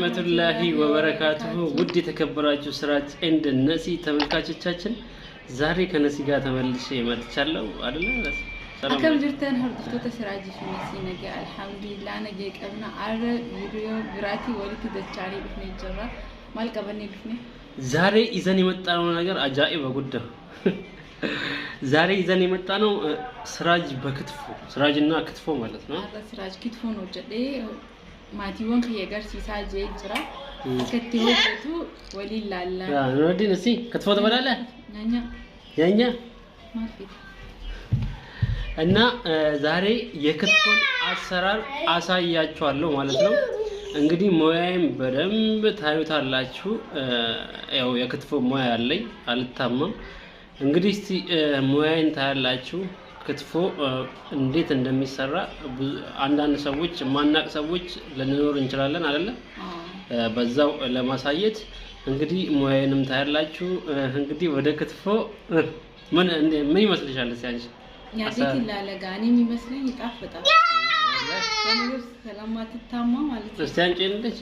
ወራህመቱላሂ ወበረካቱሁ ውድ የተከበራችሁ ስራጅ ኤንድ ነሲ ተመልካቾቻችን ዛሬ ከነሲ ጋር ተመልሼ መጥቻለሁ አይደል? أكم جرتين هردفتو تسراجي في نسي نجى الحمد لله نجى كابنا على فيديو براتي ولي تدشاري بفني جرا مال كابني بفني زاري إذا نمتانو نجار عجائب وجوده زاري إذا نمتانو سراج بكتفو سراجنا كتفو مالتنا هذا سراج كتفو نوجده ما تيوان خيار سيساجي جرا كتير بتو ولي لا لا لا نودي نسي كتفو تبلا لا نيا ما في እና ዛሬ የክትፎን አሰራር አሳያችኋለሁ ማለት ነው። እንግዲህ ሙያዬን በደንብ ታዩታላችሁ። ያው የክትፎ ሙያ አለኝ አልታማም። እንግዲህ እስቲ ሙያዬን ታያላችሁ። ክትፎ እንዴት እንደሚሰራ አንዳንድ ሰዎች ማናቅ ሰዎች ልንኖር እንችላለን አይደለ? በዛው ለማሳየት እንግዲህ ሙያዬንም ታያላችሁ። እንግዲህ ወደ ክትፎ ምን ይመስልሻል ሲያንቺ? ያዲት ላለጋኒ የሚመስለኝ ይጣፍጣል። ወንድስ ሰላማት ተታማ ማለት ነው። እስቲ አንቺ እንዴት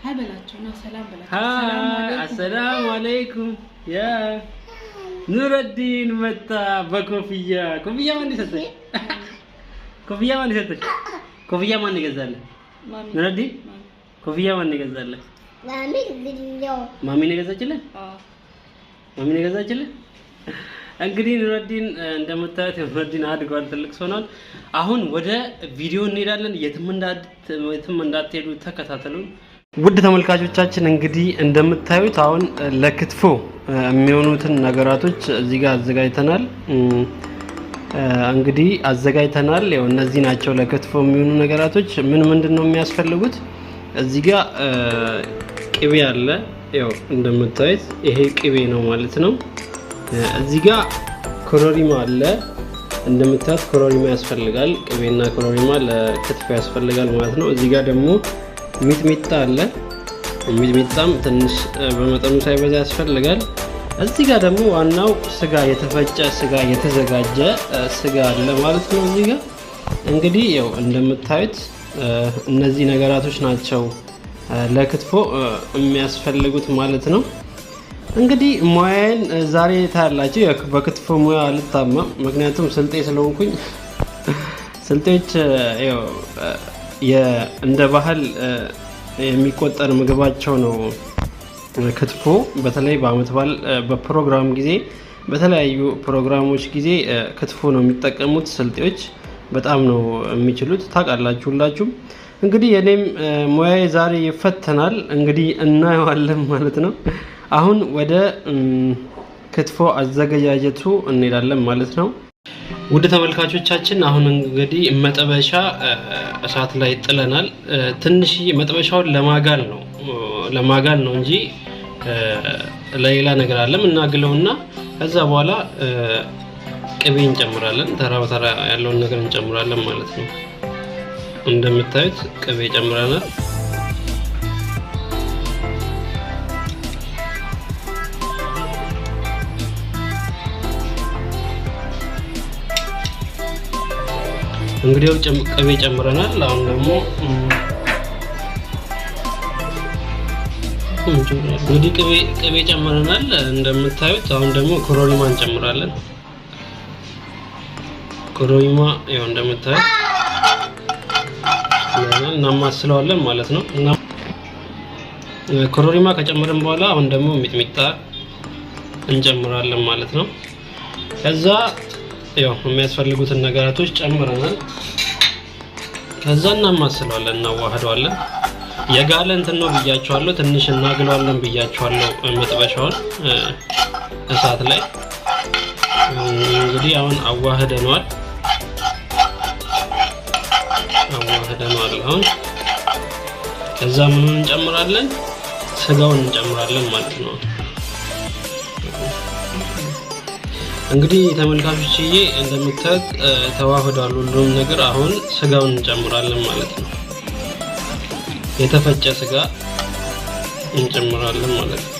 ሃይ በላችሁና ሰላም በላችሁ። አሰላሙ አለይኩም ያ ኑረዲን መጣ በኮፍያ ማን ይሰጠኝ? ኮፍያ ማን ይገዛል? ኑረዲን ኮፍያ ማን ይገዛል? ማሚ ነው የገዛችልህ? ማሚ ነው የገዛችልህ? እንግዲህ ኑረዲን እንደምታዩት ኑረዲን አድጓል፣ ትልቅ ሆኗል። አሁን ወደ ቪዲዮ እንሄዳለን። የትም እንዳትሄዱ ተከታተሉን። ውድ ተመልካቾቻችን እንግዲህ እንደምታዩት አሁን ለክትፎ የሚሆኑትን ነገራቶች እዚህ ጋር አዘጋጅተናል። ያው እነዚህ ናቸው ለክትፎ የሚሆኑ ነገራቶች። ምንድነው የሚያስፈልጉት? እዚህ ጋር ቅቤ አለ። ያው እንደምታዩት ይሄ ቅቤ ነው ማለት ነው። እዚህ ጋር ኮሮሪማ አለ። እንደምታዩት ኮሮሪማ ያስፈልጋል። ቅቤና ኮሮሪማ ለክትፎ ያስፈልጋል ማለት ነው። እዚህ ጋር ደግሞ ሚጥሚጣ አለ። ሚጥሚጣም ትንሽ በመጠኑ ሳይበዛ ያስፈልጋል። እዚህ ጋር ደግሞ ዋናው ስጋ፣ የተፈጨ ስጋ፣ የተዘጋጀ ስጋ አለ ማለት ነው። እዚህ ጋር እንግዲህ ያው እንደምታዩት እነዚህ ነገራቶች ናቸው ለክትፎ የሚያስፈልጉት ማለት ነው። እንግዲህ ሙያዬን ዛሬ ታያላችሁ። በክትፎ ሙያ አልታማም፣ ምክንያቱም ስልጤ ስለሆንኩኝ ስልጤዎች ያው እንደ ባህል የሚቆጠር ምግባቸው ነው ክትፎ። በተለይ በአመት በዓል በፕሮግራም ጊዜ፣ በተለያዩ ፕሮግራሞች ጊዜ ክትፎ ነው የሚጠቀሙት ስልጤዎች። በጣም ነው የሚችሉት፣ ታውቃላችሁ ሁላችሁም። እንግዲህ የኔም ሙያዬ ዛሬ ይፈተናል። እንግዲህ እናየዋለን ማለት ነው። አሁን ወደ ክትፎ አዘገጃጀቱ እንሄዳለን ማለት ነው። ውድ ተመልካቾቻችን አሁን እንግዲህ መጥበሻ እሳት ላይ ጥለናል። ትንሽ መጥበሻውን ለማጋል ነው እንጂ ለሌላ ነገር አይደለም። እናግለውና ከዛ በኋላ ቅቤ እንጨምራለን። ተራ በተራ ያለውን ነገር እንጨምራለን ማለት ነው። እንደምታዩት ቅቤ ጨምረናል። እንግዲህ ቅቤ ጨምረናል። አሁን ደግሞ ቅቤ ጨምረናል እንደምታዩት። አሁን ደግሞ ኮሮሪማ እንጨምራለን። ኮሮሪማ ያው እንደምታዩት እናማስለዋለን ማለት ነው። ኮሮሪማ ከጨመርን በኋላ አሁን ደግሞ ሚጥሚጣ እንጨምራለን ማለት ነው። ከዛ ያው የሚያስፈልጉትን ነገራቶች ጨምረናል። ከዛ እናማስለዋለን፣ እናዋህደዋለን። የጋለ እንትን ነው ብያቸዋለሁ፣ ትንሽ እናግለዋለን ብያቸዋለሁ መጥበሻውን እሳት ላይ። እንግዲህ አሁን አዋህደነዋል። አሁን ከዛ ምኑን እንጨምራለን? ስጋውን እንጨምራለን ማለት ነው። እንግዲህ ተመልካቾችዬ እንደምታዩት ተዋህዷል ሁሉም ነገር። አሁን ስጋውን እንጨምራለን ማለት ነው። የተፈጨ ስጋ እንጨምራለን ማለት ነው።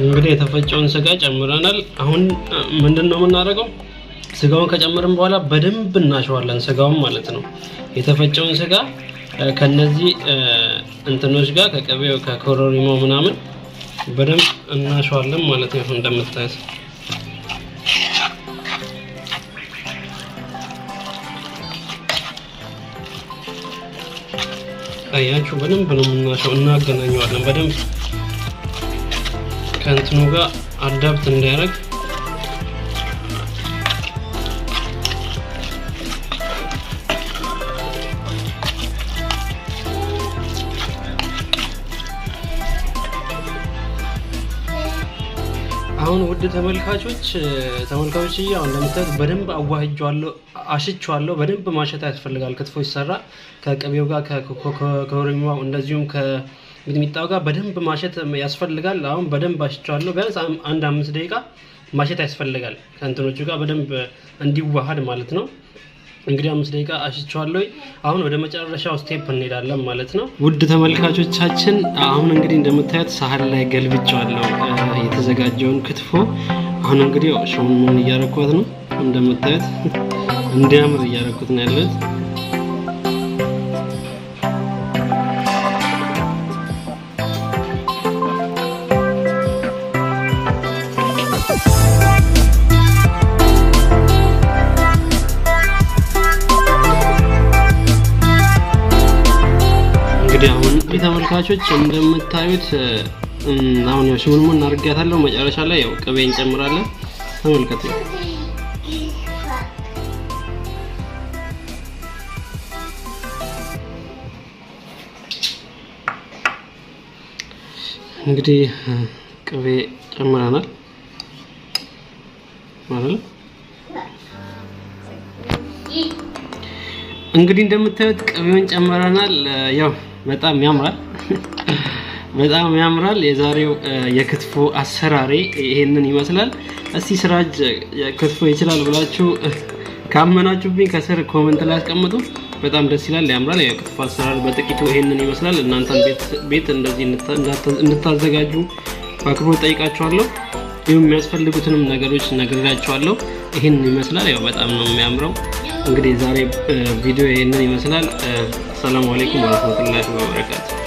እንግዲህ የተፈጨውን ስጋ ጨምረናል። አሁን ምንድነው የምናደርገው? ስጋውን ከጨመርን በኋላ በደንብ እናሸዋለን ስጋውን ማለት ነው። የተፈጨውን ስጋ ከነዚህ እንትኖች ጋር ከቅቤው ከኮረሪማው ምናምን በደንብ እናሸዋለን ማለት ነው። እንደምታዩት አያችሁ፣ በደንብ ነው የምናሸው። እናገናኘዋለን በደንብ ከእንትኑ ጋር አዳፕት እንዲያደርግ አሁን ውድ ተመልካቾች ያው እንደምታዩት በደንብ አዋህጃለሁ፣ አሽቻለሁ። በደንብ ማሸት ያስፈልጋል። ክትፎ ይሰራ ከቅቤው ጋር ከኮረሪማው እንደዚሁም ከሚጥሚጣው ጋር በደንብ ማሸት ያስፈልጋል። አሁን በደንብ አሽቻለሁ። ቢያንስ 1-5 ደቂቃ ማሸት ያስፈልጋል ከእንትኖቹ ጋር በደንብ እንዲዋሃድ ማለት ነው። እንግዲህ 5 ደቂቃ አሽቻለሁ። አሁን ወደ መጨረሻው ስቴፕ እንሄዳለን ማለት ነው። ውድ ተመልካቾቻችን አሁን እንግዲህ እንደምታዩት ሳህን ላይ ገልብጫለሁ የተዘጋጀውን ክትፎ። አሁን እንግዲህ ምን እያረኩት ነው? እንደምታዩት እንዲያምር እያረኩት ነው ያለሁት። እንግዲህ አሁን ተመልካቾች እንደምታዩት አሁን ያው ሽሙንሙን እናርጋታለሁ። መጨረሻ ላይ ያው ቅቤ እንጨምራለን። ተመልከቱ። እንግዲህ ቅቤ ጨምረናል ማለት እንግዲህ እንደምታዩት ቅቤውን ጨምረናል። ያው በጣም ያምራል። የዛሬው የክትፎ አሰራሬ ይሄንን ይመስላል። እስቲ ስራጅ ክትፎ ይችላል ብላችሁ ካመናችሁብኝ ከስር ኮሜንት ላይ አስቀምጡ። በጣም ደስ ይላል፣ ያምራል። የክትፎ አሰራር በጥቂቱ ይሄንን ይመስላል። እናንተም ቤት እንደዚህ እንድታዘጋጁ በአክብሮት ጠይቃችኋለሁ። ይሄም የሚያስፈልጉትንም ነገሮች ነግራችኋለሁ። ይሄንን ይመስላል። ያው በጣም ነው የሚያምረው። እንግዲህ ዛሬ ቪዲዮ ይሄንን ይመስላል። ሰላም አለይኩም ወራህመቱላሂ ወበረካቱ።